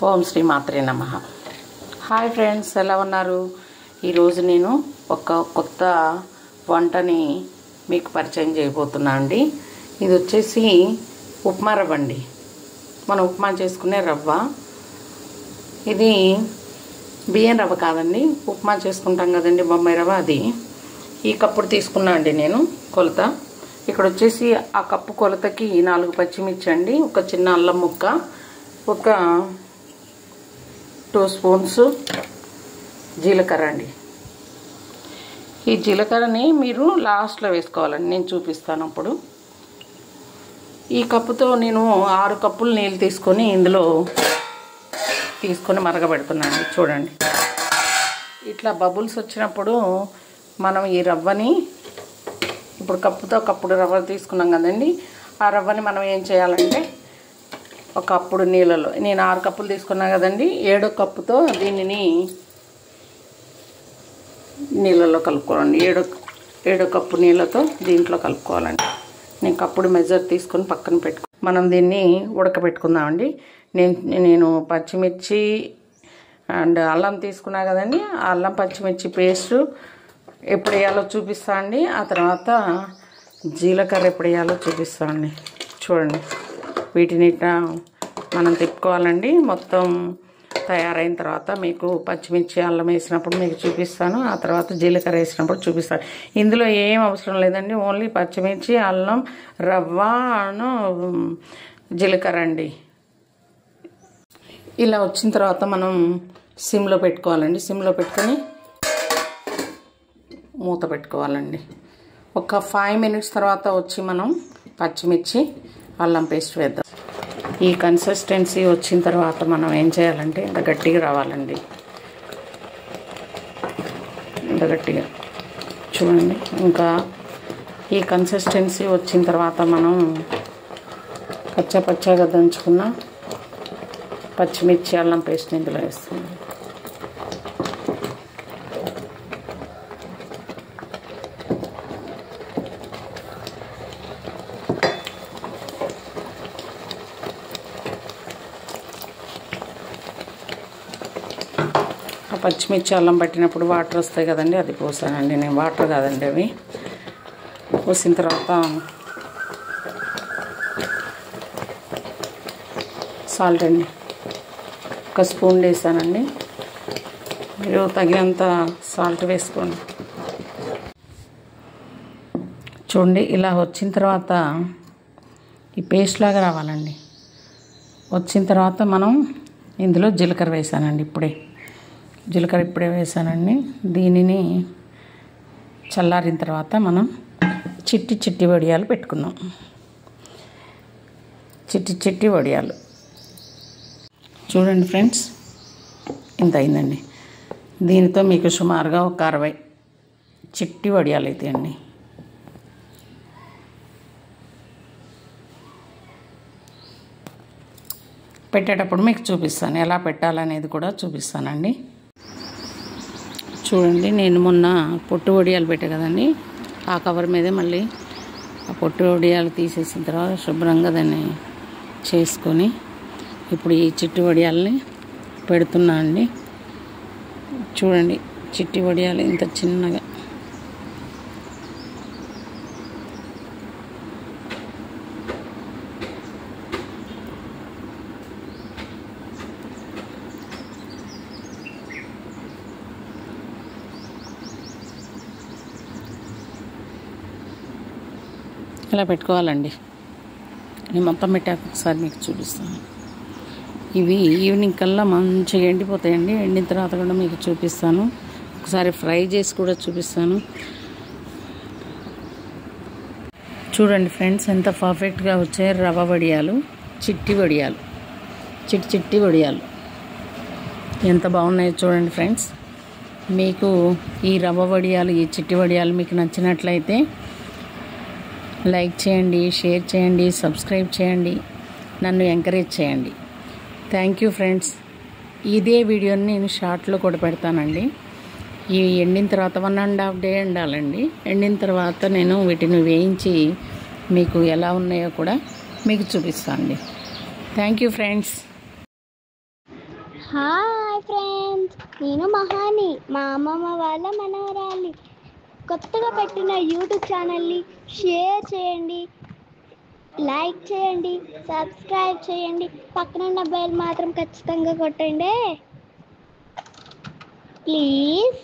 ఓం శ్రీ మాత్రే నమః. Hi friends, ఎలా ఉన్నారు? ఈరోజు నేను ఒక కొత్త వంటని మీకు పరిచయం చేయబోతున్నా అండి. ఇది వచ్చేసి ఉప్మా రవ్వ అండి. మనం ఉప్మా చేసుకునే రవ్వ. ఇది బియ్యం రవ్వ కాదండి, ఉప్మా చేసుకుంటాం కదండి బొంబాయి రవ్వ. అది ఈ కప్పుడు తీసుకున్నా అండి నేను కొలత. ఇక్కడ వచ్చేసి ఆ కప్పు కొలతకి 4 పచ్చిమిర్చి అండి, ఒక చిన్న అల్లం ముక్క, ఒక 2 స్పూన్స్ జీలకర్ర అండి. ఈ జీలకర్రని మీరు లాస్ట్లో వేసుకోవాలండి, నేను చూపిస్తాను అప్పుడు. ఈ కప్పుతో నేను 6 కప్పులు నీళ్ళు తీసుకొని ఇందులో మరగబెడుతున్నాను. చూడండి, ఇట్లా బబుల్స్ వచ్చినప్పుడు మనం ఈ రవ్వని, ఇప్పుడు కప్పుతో కప్పుడు రవ్వ తీసుకున్నాం కదండి, ఆ రవ్వని మనం ఏం చేయాలంటే ఒక కప్పుడు నీళ్ళలో, నేను 6 కప్పులు తీసుకున్నా కదండి, 7వ కప్పుతో దీనిని నీళ్ళలో కలుపుకోవాలండి. 7వ కప్పు నీళ్ళతో దీంట్లో కలుపుకోవాలండి. నేను కప్పుడు మెజర్ తీసుకొని పక్కన మనం దీన్ని ఉడకబెట్టుకుందామండి. నేను పచ్చిమిర్చి అండ్ అల్లం తీసుకున్నా కదండి, ఆ అల్లం పచ్చిమిర్చి పేస్టు ఎప్పుడు వేయాలో చూపిస్తా అండి. ఆ తర్వాత జీలకర్ర ఎప్పుడు వేయాలో చూపిస్తా అండి. చూడండి, వీటిని మనం తిప్పుకోవాలండి. మొత్తం తయారైన తర్వాత మీకు పచ్చిమిర్చి అల్లం వేసినప్పుడు మీకు చూపిస్తాను, ఆ తర్వాత జీలకర్ర వేసినప్పుడు చూపిస్తాను. ఇందులో ఏం అవసరం లేదండి, ఓన్లీ పచ్చిమిర్చి, అల్లం, రవ్వను, జీలకర్ర అండి. ఇలా వచ్చిన తర్వాత మనం సిమ్లో పెట్టుకోవాలండి. సిమ్లో పెట్టుకొని మూత పెట్టుకోవాలండి. ఒక 5 మినిట్స్ తర్వాత వచ్చి మనం పచ్చిమిర్చి అల్లం పేస్ట్ వేద్దాం. ఈ కన్సిస్టెన్సీ వచ్చిన తర్వాత మనం ఏం చేయాలంటే, ఇంత గట్టిగా రావాలండి, ఇంత గట్టిగా చూడండి. ఇంకా ఈ కన్సిస్టెన్సీ వచ్చిన తర్వాత మనం పచ్చగా దంచుకున్న పచ్చిమిర్చి అల్లం పేస్ట్ ఇందులో వేస్తాం. పచ్చిమిర్చి అల్లం పట్టినప్పుడు వాటర్ వస్తాయి కదండి, అది పోసానండి నేను. వాటర్ కాదండి అవి. పోసిన తర్వాత సాల్ట్ అండి, 1 స్పూన్ వేసానండి. మీరు తగినంత సాల్ట్ వేసుకోండి. చూడండి, ఇలా వచ్చిన తర్వాత ఈ పేస్ట్ లాగా రావాలండి. వచ్చిన తర్వాత మనం ఇందులో జీలకర్ర వేసానండి. జీలకర్ర ఇప్పుడే వేసానండి. దీనిని చల్లారిన తర్వాత మనం చిట్టి వడియాలు పెట్టుకుందాం. చిట్టి వడియాలు చూడండి ఫ్రెండ్స్, ఇంత అయిందండి. దీనితో మీకు సుమారుగా ఒక 60 చిట్టి వడియాలు అవుతాయండి. పెట్టేటప్పుడు మీకు చూపిస్తాను, ఎలా పెట్టాలనేది కూడా చూపిస్తానండి. చూడండి, నేను మొన్న పొట్టు వడియాలు పెట్టా కదండి, ఆ కవర్ మీదే మళ్ళీ ఆ పొట్టు వడియాలు తీసేసిన తర్వాత శుభ్రంగా దాన్ని చేసుకొని ఇప్పుడు ఈ చిట్టి వడియాలని పెడుతున్నా అండి. చూడండి, చిట్టి వడియాలు ఇంత చిన్నగా. ఇలా పెట్టుకోవాలండి. నేను మొత్తం పెట్టాక ఒకసారి మీకు చూపిస్తాను. ఇవి ఈవినింగ్ కల్లా మంచిగా ఎండిపోతాయండి. ఎండిన తర్వాత కూడా మీకు చూపిస్తాను. ఒకసారి ఫ్రై చేసి కూడా చూపిస్తాను. చూడండి ఫ్రెండ్స్, ఎంత పర్ఫెక్ట్గా వచ్చాయి రవ్వ వడియాలు, చిట్టి వడియాలు ఎంత బాగున్నాయో చూడండి ఫ్రెండ్స్. మీకు ఈ రవ్వ వడియాలు, ఈ చిట్టి వడియాలు మీకు నచ్చినట్లయితే లైక్ చేయండి, షేర్ చేయండి, సబ్స్క్రైబ్ చేయండి, నన్ను ఎంకరేజ్ చేయండి. Thank you friends. ఇదే వీడియోని నేను షార్ట్లో కూడా పెడతానండి. ఈ ఎండిన తర్వాత 1.5 డే ఎండాలండి. ఎండిన తర్వాత నేను వీటిని వేయించి మీకు ఎలా ఉన్నాయో కూడా మీకు చూపిస్తాను అండి. Thank you friends. Hi friends, నేను మహాని, మా అమ్మమ్మ వాళ్ళ మనవరాలి. కొత్తగా పెట్టిన యూట్యూబ్ ఛానల్ని షేర్ చేయండి, లైక్ చేయండి, సబ్స్క్రైబ్ చేయండి. పక్కనున్న బెల్ మాత్రం ఖచ్చితంగా కొట్టండి ప్లీజ్.